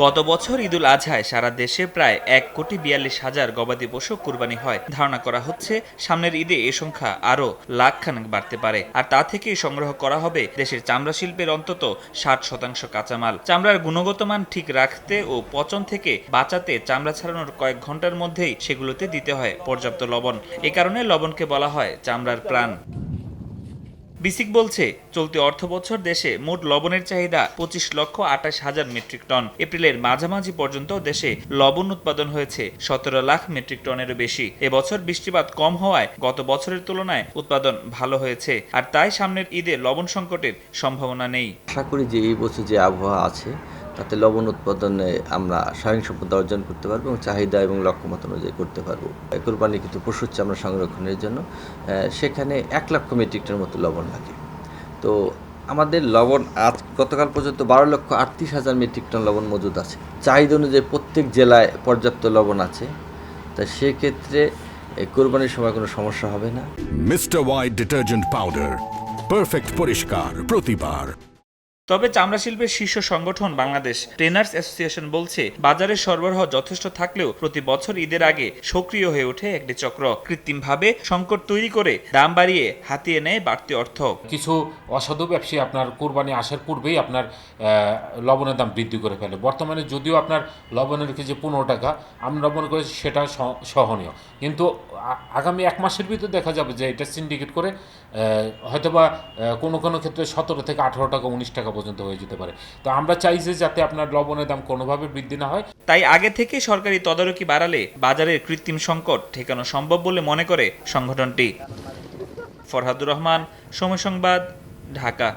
গত বছর ঈদুল আজহায় সারা দেশে প্রায় 1,42,000 গবাদি পশু কুরবানি হয়। ধারণা করা হচ্ছে সামনের ঈদে এ সংখ্যা আরও লাখখানেক বাড়তে পারে। আর তা থেকেই সংগ্রহ করা হবে দেশের চামড়া শিল্পের অন্তত 60% কাঁচামাল। চামড়ার গুণগত মান ঠিক রাখতে ও পচন থেকে বাঁচাতে চামড়া ছাড়ানোর কয়েক ঘন্টার মধ্যেই সেগুলোতে দিতে হয় পর্যাপ্ত লবণ। এ কারণে লবণকে বলা হয় চামড়ার প্রাণ। বিসিক বলছে, চলতি অর্থবছর দেশে মোট লবণের চাহিদা 25,28,000 মেট্রিক টন। এপ্রিলের মাঝামাঝি পর্যন্ত দেশে লবণ উৎপাদন হয়েছে 17 লাখ মেট্রিক টনেরও বেশি। এবছর বৃষ্টিপাত কম হওয়ায় গত বছরের তুলনায় উৎপাদন ভালো হয়েছে। আর তাই সামনের ঈদে লবণ সংকটের সম্ভাবনা নেই। আশা করি যে এই বছর যে আবহাওয়া আছে তাতে লবণ উৎপাদনে আমরা স্বয়ংসম্পূর্ণতা অর্জন করতে পারবো এবং চাহিদা এবং লক্ষ্যমাত্রা অনুযায়ী করতে পারবো। কোরবানি কিন্তু পশুর চামড়া সংরক্ষণের জন্য সেখানে 1 লক্ষ মেট্রিক টন মতো লবণ লাগে। তো আমাদের লবণ গতকাল পর্যন্ত 12,38,000 মেট্রিক টন লবণ মজুদ আছে। চাহিদা অনুযায়ী প্রত্যেক জেলায় পর্যাপ্ত লবণ আছে। তা সেক্ষেত্রে কোরবানির সময় কোনো সমস্যা হবে না। Mister white detergent powder, perfect পরিষ্কার প্রতিবার। তবে চামড়া শিল্পের শীর্ষ সংগঠন বাংলাদেশ ট্রেনার্স অ্যাসোসিয়েশন বলছে, বাজারে সরবরাহ যথেষ্ট থাকলেও প্রতি বছর ঈদের আগে সক্রিয় হয়ে ওঠে একটি চক্র। কৃত্রিমভাবে সংকট তৈরি করে দাম বাড়িয়ে হাতিয়ে নেয় বাড়তি অর্থ। কিছু অসাধু ব্যবসায়ী আপনার কোরবানি আসার পূর্বেই আপনার লবণের দাম বৃদ্ধি করে ফেলে। বর্তমানে যদিও আপনার লবণের কেজি 15 টাকা, আমরা মনে করি সেটা সহনীয়, কিন্তু আগামী 1 মাসের ভিতরে দেখা যাবে যে এটা সিন্ডিকেট করে হয়তোবা কোনো কোনো ক্ষেত্রে 17 থেকে 18 টাকা 19 টাকা পর্যন্ত হয়ে যেতে পারে। তো আমরা চাই যে যাতে আপনার লবণের দাম কোনোভাবে বৃদ্ধি না হয়। তাই আগে থেকে সরকারি তদারকি বাড়ালে বাজারের কৃত্রিম সংকট ঠেকানো সম্ভব বলে মনে করে সংগঠনটি। ফরহাদুর রহমান, সময় সংবাদ, ঢাকা।